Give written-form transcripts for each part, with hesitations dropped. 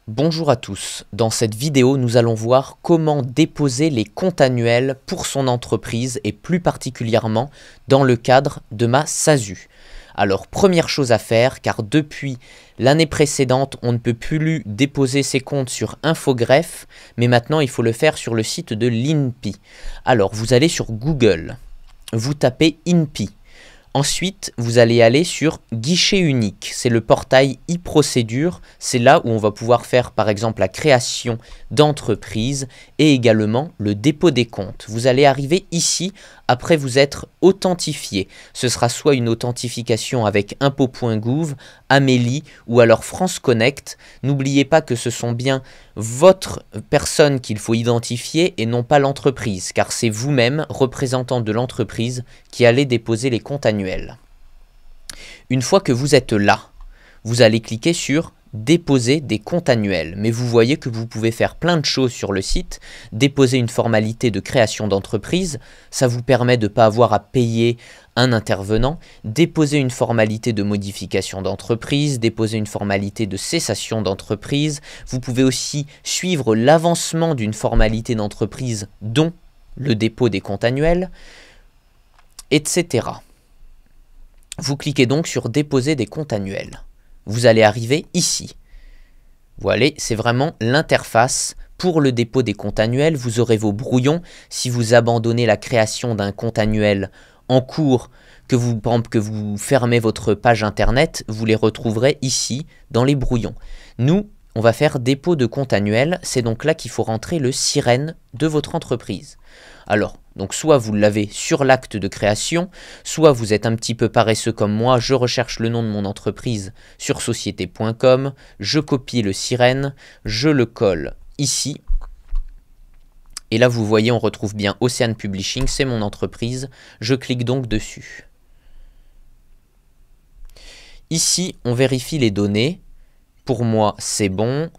Bonjour à tous, dans cette vidéo nous allons voir comment déposer les comptes annuels pour son entreprise et plus particulièrement dans le cadre de ma SASU. Alors première chose à faire, car depuis l'année précédente on ne peut plus déposer ses comptes sur Infogreffe, mais maintenant il faut le faire sur le site de l'INPI. Alors vous allez sur Google, vous tapez INPI. Ensuite, vous allez aller sur Guichet unique, c'est le portail e-procédure, c'est là où on va pouvoir faire par exemple la création d'entreprise et également le dépôt des comptes. Vous allez arriver ici après vous être authentifié. Ce sera soit une authentification avec impôts.gouv, Amélie ou alors France Connect. N'oubliez pas que ce sont bien votre personne qu'il faut identifier et non pas l'entreprise, car c'est vous-même, représentant de l'entreprise, qui allez déposer les comptes annuels. Une fois que vous êtes là, vous allez cliquer sur déposer des comptes annuels, mais vous voyez que vous pouvez faire plein de choses sur le site. Déposer une formalité de création d'entreprise, ça vous permet de ne pas avoir à payer un intervenant. Déposer une formalité de modification d'entreprise, déposer une formalité de cessation d'entreprise. Vous pouvez aussi suivre l'avancement d'une formalité d'entreprise, dont le dépôt des comptes annuels, etc. Vous cliquez donc sur déposer des comptes annuels. Vous allez arriver ici. Voilà, c'est vraiment l'interface pour le dépôt des comptes annuels. Vous aurez vos brouillons. Si vous abandonnez la création d'un compte annuel en cours, que vous fermez votre page internet, vous les retrouverez ici dans les brouillons. Nous, on va faire dépôt de compte annuel. C'est donc là qu'il faut rentrer le SIREN de votre entreprise. Alors, donc soit vous l'avez sur l'acte de création, soit vous êtes un petit peu paresseux comme moi, je recherche le nom de mon entreprise sur société.com, je copie le SIREN, je le colle ici. Et là vous voyez, on retrouve bien Océane Publishing, c'est mon entreprise, je clique donc dessus. Ici, on vérifie les données, pour moi c'est bon.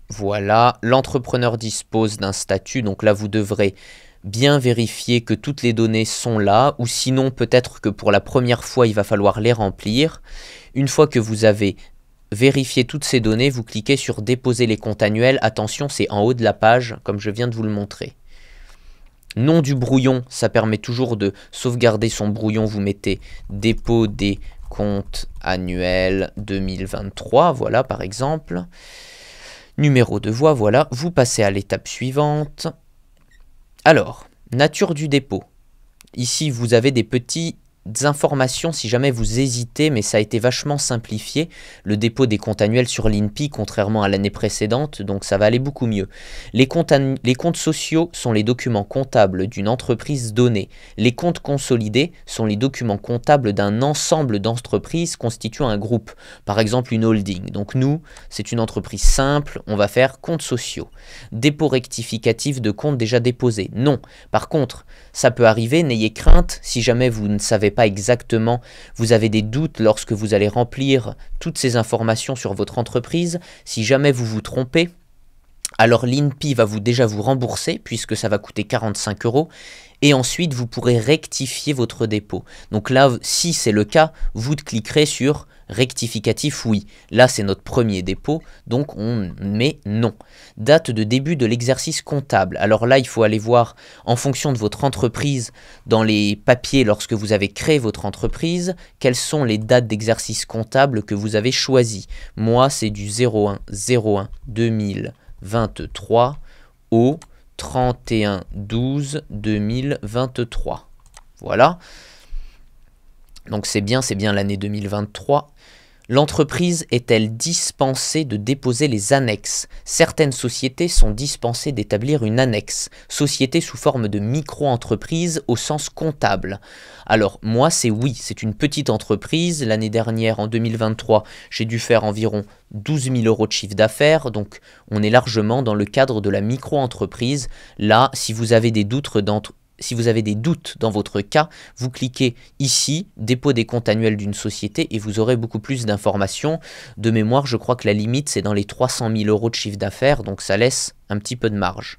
Voilà, l'entrepreneur dispose d'un statut, donc là vous devrez bien vérifier que toutes les données sont là, ou sinon peut-être que pour la première fois il va falloir les remplir. Une fois que vous avez vérifié toutes ces données, vous cliquez sur déposer les comptes annuels. Attention, c'est en haut de la page, comme je viens de vous le montrer. Nom du brouillon, ça permet toujours de sauvegarder son brouillon, vous mettez dépôt des comptes annuels 2023, voilà par exemple. Numéro de voie, voilà, vous passez à l'étape suivante. Alors, nature du dépôt. Ici, vous avez des petites informations si jamais vous hésitez, mais ça a été vachement simplifié. Le dépôt des comptes annuels sur l'INPI, contrairement à l'année précédente, donc ça va aller beaucoup mieux. Les comptes sociaux sont les documents comptables d'une entreprise donnée. Les comptes consolidés sont les documents comptables d'un ensemble d'entreprises constituant un groupe, par exemple une holding. Donc nous, c'est une entreprise simple, on va faire comptes sociaux. Dépôt rectificatif de comptes déjà déposés. Non. Par contre, ça peut arriver, n'ayez crainte, si jamais vous ne savez pas exactement, vous avez des doutes lorsque vous allez remplir toutes ces informations sur votre entreprise, si jamais vous vous trompez, alors l'INPI va déjà vous rembourser puisque ça va coûter 45 € et ensuite vous pourrez rectifier votre dépôt. Donc là, si c'est le cas, vous cliquerez sur rectificatif oui. Là, c'est notre premier dépôt, donc on met non. Date de début de l'exercice comptable. Alors là, il faut aller voir en fonction de votre entreprise, dans les papiers lorsque vous avez créé votre entreprise, quelles sont les dates d'exercice comptable que vous avez choisies. Moi, c'est du 01/01/2023 au 31/12/2023. Voilà. Donc c'est bien l'année 2023. L'entreprise est-elle dispensée de déposer les annexes? Certaines sociétés sont dispensées d'établir une annexe, société sous forme de micro-entreprise au sens comptable. Alors moi c'est oui, c'est une petite entreprise. L'année dernière, en 2023, j'ai dû faire environ 12 000 € de chiffre d'affaires, donc on est largement dans le cadre de la micro-entreprise. Là, si vous avez des doutes dans votre cas, vous cliquez ici, dépôt des comptes annuels d'une société et vous aurez beaucoup plus d'informations. De mémoire, je crois que la limite, c'est dans les 300 000 € de chiffre d'affaires, donc ça laisse un petit peu de marge.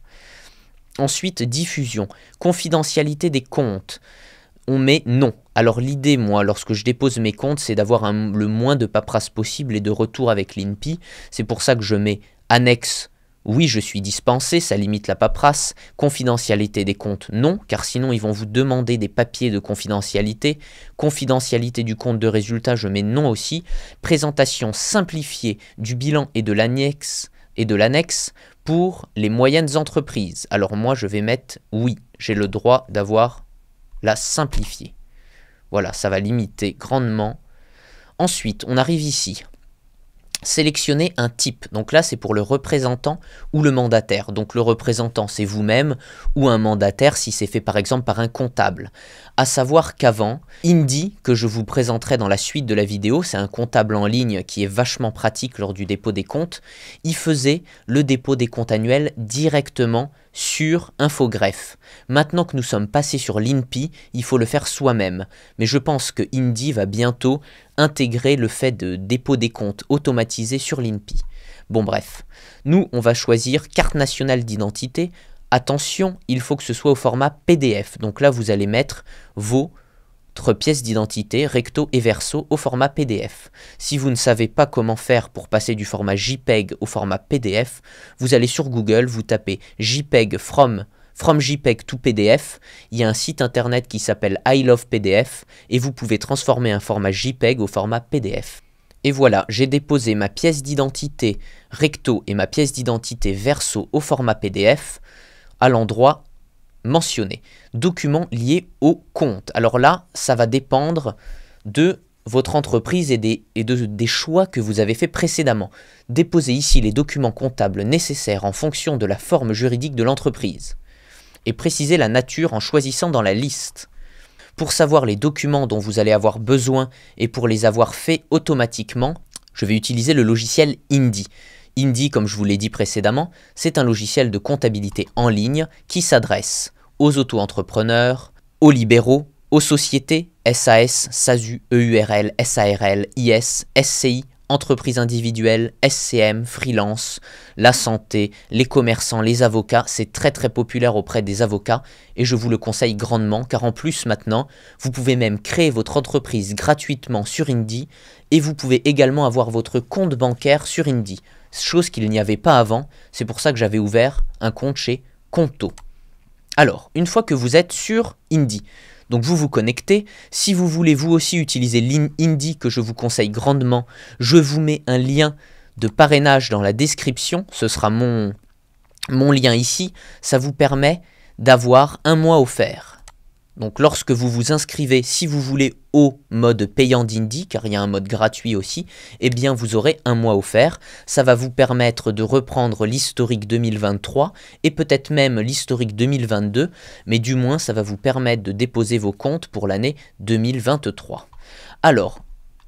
Ensuite, diffusion, confidentialité des comptes. On met non. Alors l'idée, moi, lorsque je dépose mes comptes, c'est d'avoir le moins de paperasse possible et de retour avec l'INPI. C'est pour ça que je mets annexe. Oui, je suis dispensé, ça limite la paperasse. Confidentialité des comptes, non, car sinon ils vont vous demander des papiers de confidentialité. Confidentialité du compte de résultat, je mets non aussi. Présentation simplifiée du bilan et de l'annexe pour les moyennes entreprises. Alors moi, je vais mettre oui, j'ai le droit d'avoir la simplifiée. Voilà, ça va limiter grandement. Ensuite, on arrive ici. Sélectionnez un type. Donc là, c'est pour le représentant ou le mandataire. Donc le représentant, c'est vous-même, ou un mandataire si c'est fait par exemple par un comptable. À savoir qu'avant, Indy, que je vous présenterai dans la suite de la vidéo, c'est un comptable en ligne qui est vachement pratique lors du dépôt des comptes, il faisait le dépôt des comptes annuels directement sur Infogreffe. Maintenant que nous sommes passés sur l'INPI, il faut le faire soi-même. Mais je pense que Indy va bientôt intégrer le fait de dépôt des comptes automatisé sur l'INPI. Bon bref, nous on va choisir carte nationale d'identité. Attention, il faut que ce soit au format PDF. Donc là vous allez mettre votre pièce d'identité recto et verso au format PDF. Si vous ne savez pas comment faire pour passer du format JPEG au format PDF, vous allez sur Google, vous tapez JPEG from JPEG to PDF, il y a un site internet qui s'appelle I Love PDF et vous pouvez transformer un format JPEG au format PDF. Et voilà, j'ai déposé ma pièce d'identité recto et ma pièce d'identité verso au format PDF à l'endroit mentionné. Documents liés au compte. Alors là, ça va dépendre de votre entreprise et des choix que vous avez fait précédemment. Déposez ici les documents comptables nécessaires en fonction de la forme juridique de l'entreprise. Et précisez la nature en choisissant dans la liste. Pour savoir les documents dont vous allez avoir besoin et pour les avoir faits automatiquement, je vais utiliser le logiciel Indy. Indy, comme je vous l'ai dit précédemment, c'est un logiciel de comptabilité en ligne qui s'adresse aux auto-entrepreneurs, aux libéraux, aux sociétés, SAS, SASU, EURL, SARL, IS, SCI, entreprises individuelles, SCM, freelance, la santé, les commerçants, les avocats, c'est très populaire auprès des avocats et je vous le conseille grandement car en plus maintenant, vous pouvez même créer votre entreprise gratuitement sur Indy et vous pouvez également avoir votre compte bancaire sur Indy, chose qu'il n'y avait pas avant, c'est pour ça que j'avais ouvert un compte chez Conto. Alors, une fois que vous êtes sur Indy, donc vous vous connectez, si vous voulez vous aussi utiliser l'Indy que je vous conseille grandement, je vous mets un lien de parrainage dans la description, ce sera mon lien ici, ça vous permet d'avoir un mois offert. Donc lorsque vous vous inscrivez, si vous voulez au mode payant d'Indy, car il y a un mode gratuit aussi, eh bien vous aurez un mois offert. Ça va vous permettre de reprendre l'historique 2023 et peut-être même l'historique 2022, mais du moins ça va vous permettre de déposer vos comptes pour l'année 2023. Alors,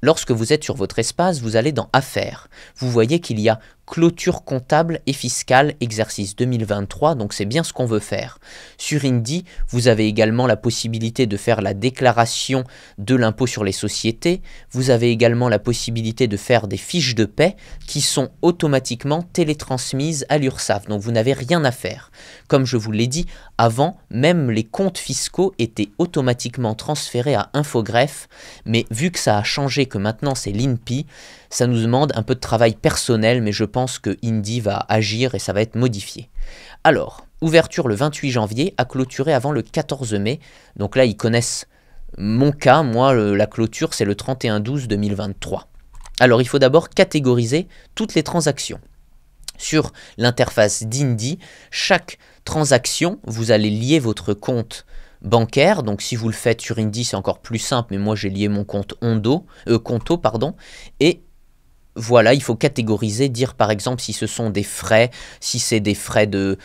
lorsque vous êtes sur votre espace, vous allez dans Affaires. Vous voyez qu'il y a clôture comptable et fiscale exercice 2023, donc c'est bien ce qu'on veut faire. Sur Indy, vous avez également la possibilité de faire la déclaration de l'impôt sur les sociétés. Vous avez également la possibilité de faire des fiches de paie qui sont automatiquement télétransmises à l'URSSAF, donc vous n'avez rien à faire. Comme je vous l'ai dit, avant, même les comptes fiscaux étaient automatiquement transférés à Infogreffe, mais vu que ça a changé, que maintenant c'est l'INPI, ça nous demande un peu de travail personnel, mais je pense que Indy va agir et ça va être modifié. Alors, ouverture le 28 janvier, à clôturer avant le 14 mai. Donc là, ils connaissent mon cas. Moi, la clôture, c'est le 31/12/2023. Alors, il faut d'abord catégoriser toutes les transactions. Sur l'interface d'Indy, chaque transaction, vous allez lier votre compte bancaire. Donc si vous le faites sur Indy, c'est encore plus simple, mais moi j'ai lié mon compte Conto, et voilà, il faut catégoriser, dire par exemple si ce sont des frais, si c'est des frais de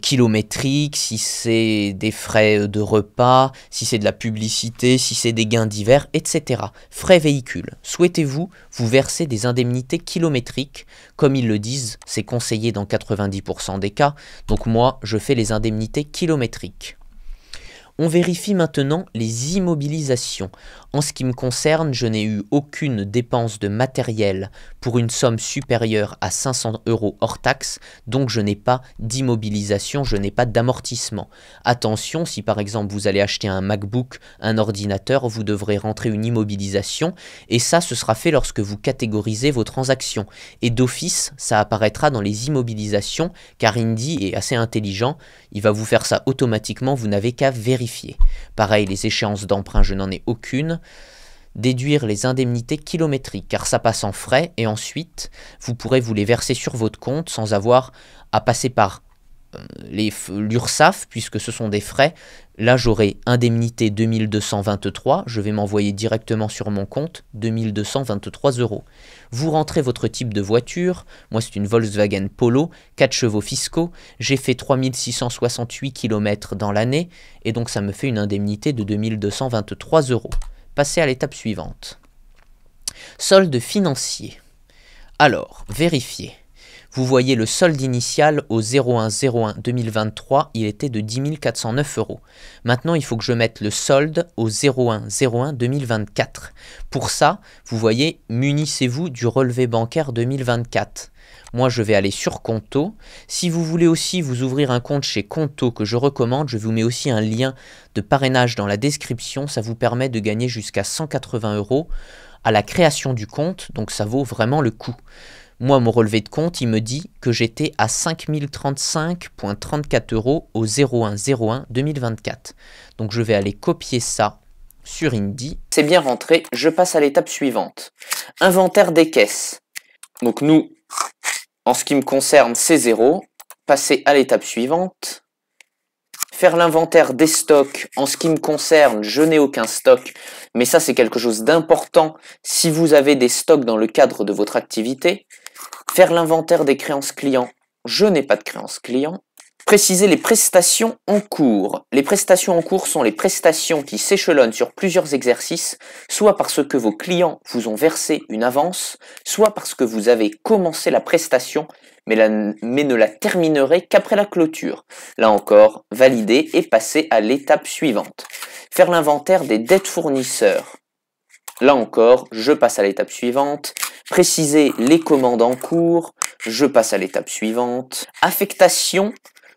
kilométriques, si c'est des frais de repas, si c'est de la publicité, si c'est des gains divers, etc. Frais véhicules. Souhaitez-vous vous verser des indemnités kilométriques? Comme ils le disent, c'est conseillé dans 90% des cas. Donc moi, je fais les indemnités kilométriques. On vérifie maintenant les immobilisations. En ce qui me concerne, je n'ai eu aucune dépense de matériel pour une somme supérieure à 500 € hors taxe, donc je n'ai pas d'immobilisation, je n'ai pas d'amortissement. Attention, si par exemple vous allez acheter un MacBook, un ordinateur, vous devrez rentrer une immobilisation, et ça ce sera fait lorsque vous catégorisez vos transactions. Et d'office, ça apparaîtra dans les immobilisations, car Indy est assez intelligent, il va vous faire ça automatiquement, vous n'avez qu'à vérifier. Pareil, les échéances d'emprunt, je n'en ai aucune. Déduire les indemnités kilométriques, car ça passe en frais, et ensuite, vous pourrez vous les verser sur votre compte sans avoir à passer par l'URSSAF, puisque ce sont des frais. Là, j'aurai indemnité 2223, je vais m'envoyer directement sur mon compte 2223 €. Vous rentrez votre type de voiture, moi c'est une Volkswagen Polo, 4 chevaux fiscaux, j'ai fait 3668 km dans l'année, et donc ça me fait une indemnité de 2223 €. Passez à l'étape suivante. Solde financier. Alors, vérifiez. Vous voyez le solde initial au 01/01/2023, il était de 10 409 €. Maintenant, il faut que je mette le solde au 01/01/2024. Pour ça, vous voyez, munissez-vous du relevé bancaire 2024. Moi, je vais aller sur Conto. Si vous voulez aussi vous ouvrir un compte chez Conto que je recommande, je vous mets aussi un lien de parrainage dans la description. Ça vous permet de gagner jusqu'à 180 € à la création du compte, donc ça vaut vraiment le coup. Moi, mon relevé de compte, il me dit que j'étais à 5035,34 € au 01/01/2024. Donc, je vais aller copier ça sur Indy. C'est bien rentré, je passe à l'étape suivante. Inventaire des caisses. Donc, nous, en ce qui me concerne, c'est 0. Passer à l'étape suivante. Faire l'inventaire des stocks. En ce qui me concerne, je n'ai aucun stock. Mais ça, c'est quelque chose d'important si vous avez des stocks dans le cadre de votre activité. Faire l'inventaire des créances clients. Je n'ai pas de créances clients. Préciser les prestations en cours. Les prestations en cours sont les prestations qui s'échelonnent sur plusieurs exercices, soit parce que vos clients vous ont versé une avance, soit parce que vous avez commencé la prestation, mais ne la terminerez qu'après la clôture. Là encore, valider et passer à l'étape suivante. Faire l'inventaire des dettes fournisseurs. Là encore, je passe à l'étape suivante. Préciser les commandes en cours. Je passe à l'étape suivante. Affectation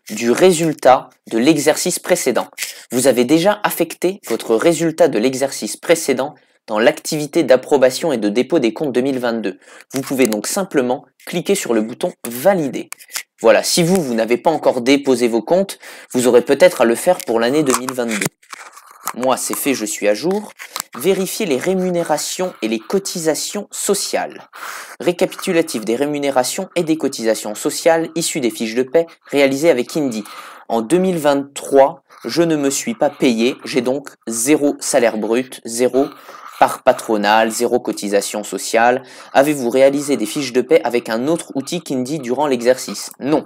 du résultat de l'exercice précédent. Vous avez déjà affecté votre résultat de l'exercice précédent dans l'activité d'approbation et de dépôt des comptes 2022. Vous pouvez donc simplement cliquer sur le bouton « Valider ». Voilà, si vous n'avez pas encore déposé vos comptes, vous aurez peut-être à le faire pour l'année 2022. Moi, c'est fait, je suis à jour. Vérifier les rémunérations et les cotisations sociales. Récapitulatif des rémunérations et des cotisations sociales issues des fiches de paie réalisées avec Indy. En 2023, je ne me suis pas payé, j'ai donc 0 salaire brut, 0 part patronale, 0 cotisation sociale. Avez-vous réalisé des fiches de paie avec un autre outil qu'Indy durant l'exercice? Non.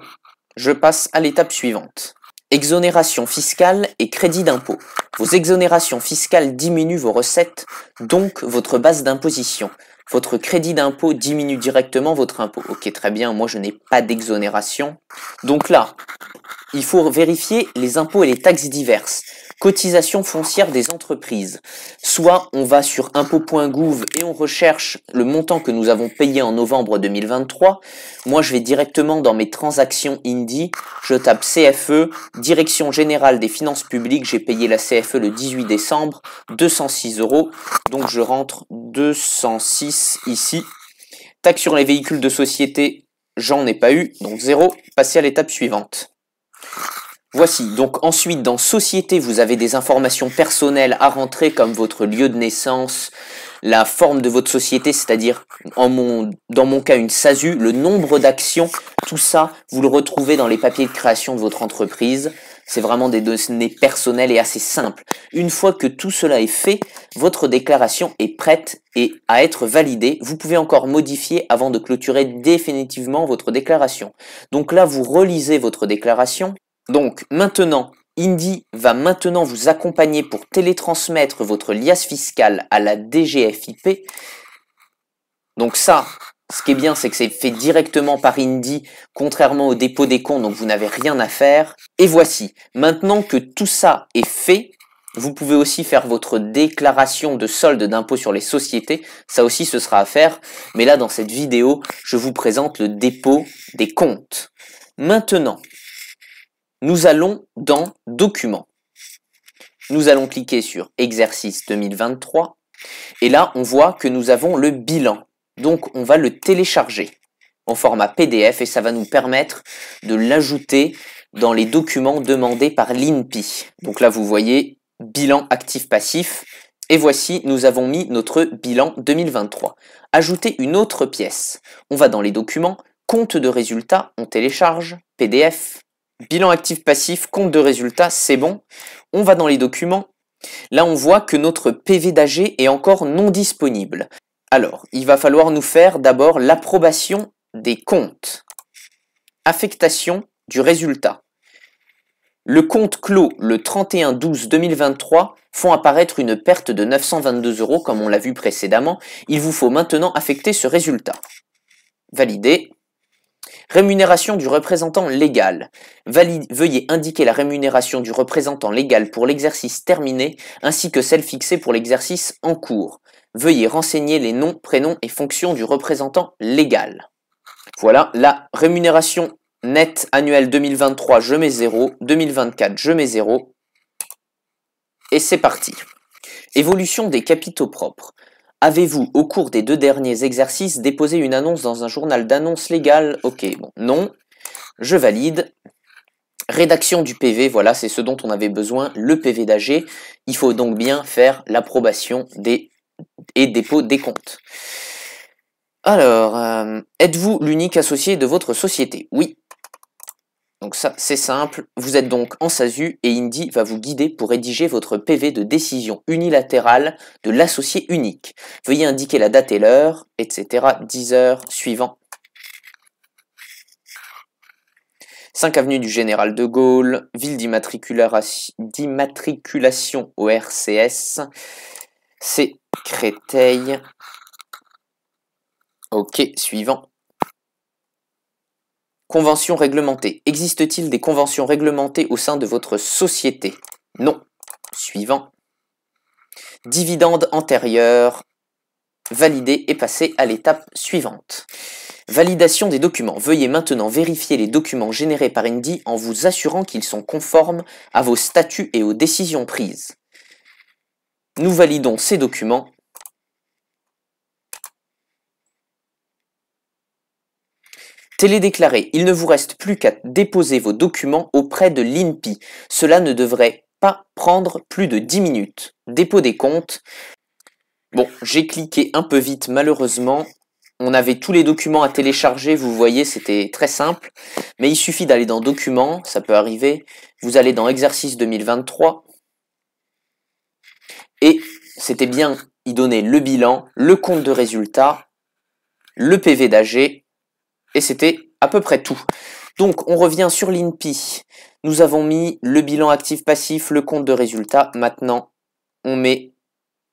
Je passe à l'étape suivante. Exonération fiscale et crédit d'impôt. Vos exonérations fiscales diminuent vos recettes, donc votre base d'imposition. Votre crédit d'impôt diminue directement votre impôt. Ok, très bien, moi je n'ai pas d'exonération. Donc là, il faut vérifier les impôts et les taxes diverses. Cotisation foncière des entreprises. Soit on va sur impôt.gouv et on recherche le montant que nous avons payé en novembre 2023. Moi, je vais directement dans mes transactions Indy. Je tape CFE, Direction Générale des Finances Publiques. J'ai payé la CFE le 18 décembre, 206 €. Donc, je rentre 206 ici. Taxe sur les véhicules de société, j'en ai pas eu, donc 0. Passez à l'étape suivante. Voici, donc ensuite dans Société, vous avez des informations personnelles à rentrer comme votre lieu de naissance, la forme de votre société, c'est-à-dire dans mon cas une SASU, le nombre d'actions, tout ça, vous le retrouvez dans les papiers de création de votre entreprise. C'est vraiment des données personnelles et assez simples. Une fois que tout cela est fait, votre déclaration est prête et à être validée. Vous pouvez encore modifier avant de clôturer définitivement votre déclaration. Donc là, vous relisez votre déclaration. Donc maintenant, Indy va maintenant vous accompagner pour télétransmettre votre liasse fiscale à la DGFiP. Donc ça, ce qui est bien, c'est que c'est fait directement par Indy, contrairement au dépôt des comptes, donc vous n'avez rien à faire. Et voici, maintenant que tout ça est fait, Vous pouvez aussi faire votre déclaration de solde d'impôt sur les sociétés, ça aussi ce sera à faire, mais là dans cette vidéo, je vous présente le dépôt des comptes. Maintenant, nous allons dans Documents. Nous allons cliquer sur Exercice 2023, et là on voit que nous avons le bilan, donc on va le télécharger en format PDF et ça va nous permettre de l'ajouter dans les documents demandés par l'INPI. Donc là vous voyez, bilan actif-passif, et voici, nous avons mis notre bilan 2023. Ajouter une autre pièce. On va dans les documents, compte de résultats, on télécharge, PDF, bilan actif-passif, compte de résultats, c'est bon. On va dans les documents, là on voit que notre PV d'AG est encore non disponible. Alors, il va falloir nous faire d'abord l'approbation des comptes. Affectation du résultat. Le compte clos le 31/12/2023 font apparaître une perte de 922 € comme on l'a vu précédemment. Il vous faut maintenant affecter ce résultat. Valider. Rémunération du représentant légal. Veuillez indiquer la rémunération du représentant légal pour l'exercice terminé ainsi que celle fixée pour l'exercice en cours. Veuillez renseigner les noms, prénoms et fonctions du représentant légal. Voilà, la rémunération net annuelle 2023, je mets 0. 2024, je mets 0. Et c'est parti. Évolution des capitaux propres. Avez-vous, au cours des 2 derniers exercices, déposé une annonce dans un journal d'annonce légale? Ok, bon, non. Je valide. Rédaction du PV, voilà, c'est ce dont on avait besoin, le PV d'AG. Il faut donc bien faire l'approbation et dépôt des comptes. Alors, êtes-vous l'unique associé de votre société? Oui. Donc ça, c'est simple. Vous êtes donc en SASU et Indy va vous guider pour rédiger votre PV de décision unilatérale de l'associé unique. Veuillez indiquer la date et l'heure, etc. 10 heures suivant. 5 avenue du Général de Gaulle, ville d'immatriculation au RCS, c'est Créteil. Ok, suivant. Convention réglementée. Existe-t-il des conventions réglementées au sein de votre société? Non. Suivant. Dividende antérieur. Validé et passer à l'étape suivante. Validation des documents. Veuillez maintenant vérifier les documents générés par Indy en vous assurant qu'ils sont conformes à vos statuts et aux décisions prises. Nous validons ces documents. Télédéclaré, il ne vous reste plus qu'à déposer vos documents auprès de l'INPI. Cela ne devrait pas prendre plus de 10 minutes. Dépôt des comptes. Bon, j'ai cliqué un peu vite malheureusement. On avait tous les documents à télécharger, vous voyez, c'était très simple. Mais il suffit d'aller dans Documents, ça peut arriver. Vous allez dans Exercice 2023. Et c'était bien, il donnait le bilan, le compte de résultat, le PV d'AG. Et c'était à peu près tout. Donc, on revient sur l'INPI. Nous avons mis le bilan actif-passif, le compte de résultat. Maintenant, on met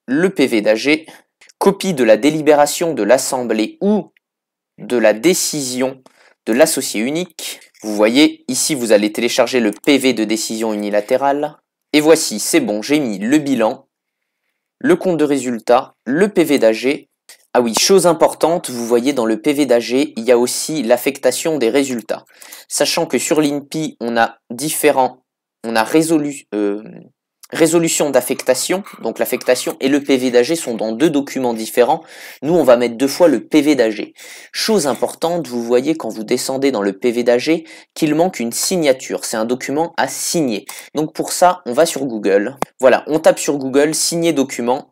le PV d'AG. Copie de la délibération de l'Assemblée ou de la décision de l'associé unique. Vous voyez, ici, vous allez télécharger le PV de décision unilatérale. Et voici, c'est bon, j'ai mis le bilan, le compte de résultat, le PV d'AG. Ah oui, chose importante, vous voyez dans le PV d'AG, il y a aussi l'affectation des résultats. Sachant que sur l'INPI, on a résolution d'affectation, donc l'affectation et le PV d'AG sont dans 2 documents différents. Nous, on va mettre 2 fois le PV d'AG. Chose importante, vous voyez quand vous descendez dans le PV d'AG qu'il manque une signature. C'est un document à signer. Donc pour ça, on va sur Google. Voilà, on tape sur Google, signer document.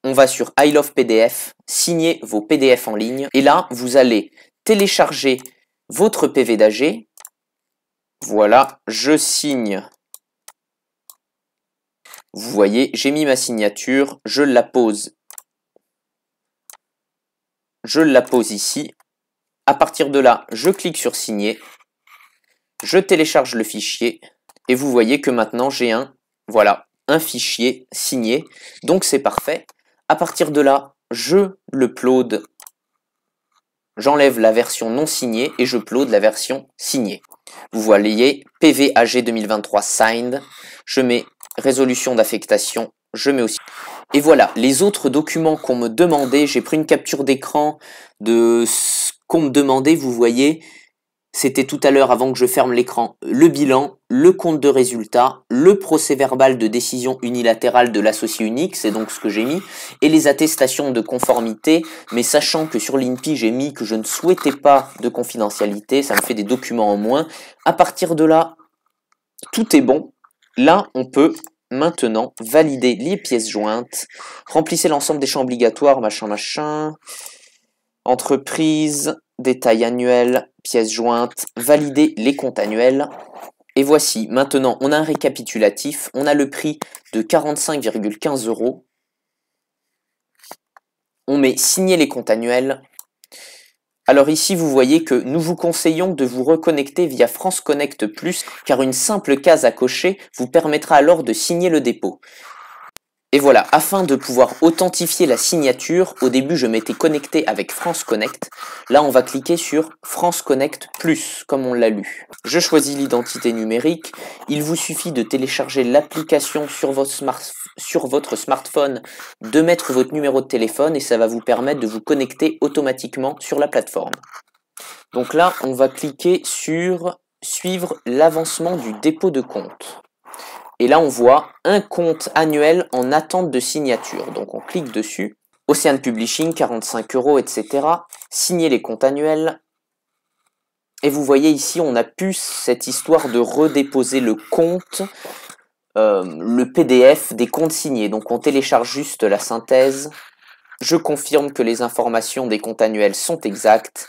On va sur I Love PDF, signer vos PDF en ligne. Et là, vous allez télécharger votre PV d'AG. Voilà, je signe. Vous voyez, j'ai mis ma signature, je la pose. Je la pose ici. À partir de là, je clique sur signer. Je télécharge le fichier. Et vous voyez que maintenant, j'ai un fichier signé. Donc, c'est parfait. À partir de là, je l'upload. J'enlève la version non signée et je upload la version signée. Vous voyez, PV AG 2023 signed. Je mets résolution d'affectation, je mets aussi. Et voilà, les autres documents qu'on me demandait, j'ai pris une capture d'écran de ce qu'on me demandait, vous voyez, c'était tout à l'heure avant que je ferme l'écran, le bilan, le compte de résultat, le procès-verbal de décision unilatérale de l'associé unique, c'est donc ce que j'ai mis, et les attestations de conformité, mais sachant que sur l'INPI j'ai mis que je ne souhaitais pas de confidentialité, ça me fait des documents en moins. À partir de là, tout est bon. Là, on peut maintenant valider les pièces jointes, remplissez l'ensemble des champs obligatoires, machin, entreprise, détail annuel, pièces jointes, valider les comptes annuels. Et voici, maintenant, on a un récapitulatif, on a le prix de 45,15 €. On met signer les comptes annuels. Alors ici, vous voyez que nous vous conseillons de vous reconnecter via France Connect Plus, car une simple case à cocher vous permettra alors de signer le dépôt. Et voilà, afin de pouvoir authentifier la signature, au début je m'étais connecté avec France Connect. Là on va cliquer sur France Connect Plus, comme on l'a lu. Je choisis l'identité numérique. Il vous suffit de télécharger l'application sur votre smartphone, de mettre votre numéro de téléphone et ça va vous permettre de vous connecter automatiquement sur la plateforme. Donc là on va cliquer sur suivre l'avancement du dépôt de compte. Et là, on voit un compte annuel en attente de signature. Donc, on clique dessus. Ocean Publishing, 45 €, etc. Signer les comptes annuels. Et vous voyez ici, on a pu cette histoire de redéposer le compte, le PDF des comptes signés. Donc, on télécharge juste la synthèse. Je confirme que les informations des comptes annuels sont exactes.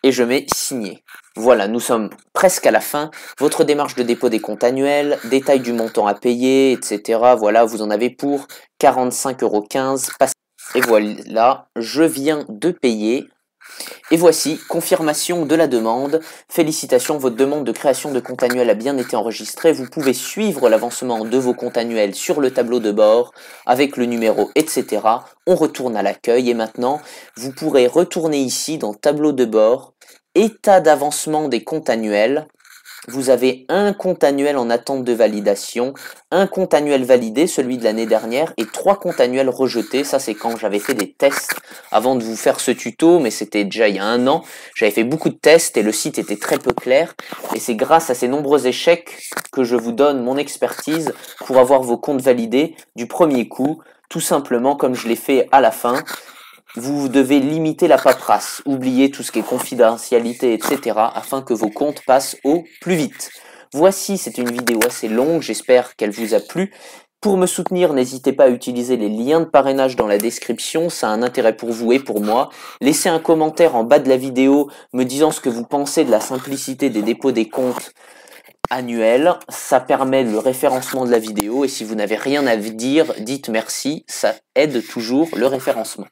Et je mets signer. Voilà, nous sommes presque à la fin. Votre démarche de dépôt des comptes annuels, détail du montant à payer, etc. Voilà, vous en avez pour 45,15 €. Et voilà, je viens de payer. Et voici, confirmation de la demande. Félicitations, votre demande de création de compte annuel a bien été enregistrée. Vous pouvez suivre l'avancement de vos comptes annuels sur le tableau de bord avec le numéro, etc. On retourne à l'accueil et maintenant, vous pourrez retourner ici dans tableau de bord, état d'avancement des comptes annuels. Vous avez un compte annuel en attente de validation, un compte annuel validé, celui de l'année dernière, et 3 comptes annuels rejetés. Ça, c'est quand j'avais fait des tests avant de vous faire ce tuto, mais c'était déjà il y a 1 an. J'avais fait beaucoup de tests et le site était très peu clair. Et c'est grâce à ces nombreux échecs que je vous donne mon expertise pour avoir vos comptes validés du premier coup, tout simplement comme je l'ai fait à la fin. Vous devez limiter la paperasse, oublier tout ce qui est confidentialité, etc. afin que vos comptes passent au plus vite. Voici, c'est une vidéo assez longue, j'espère qu'elle vous a plu. Pour me soutenir, n'hésitez pas à utiliser les liens de parrainage dans la description, ça a un intérêt pour vous et pour moi. Laissez un commentaire en bas de la vidéo me disant ce que vous pensez de la simplicité des dépôts des comptes annuels. Ça permet le référencement de la vidéo et si vous n'avez rien à dire, dites merci, ça aide toujours le référencement.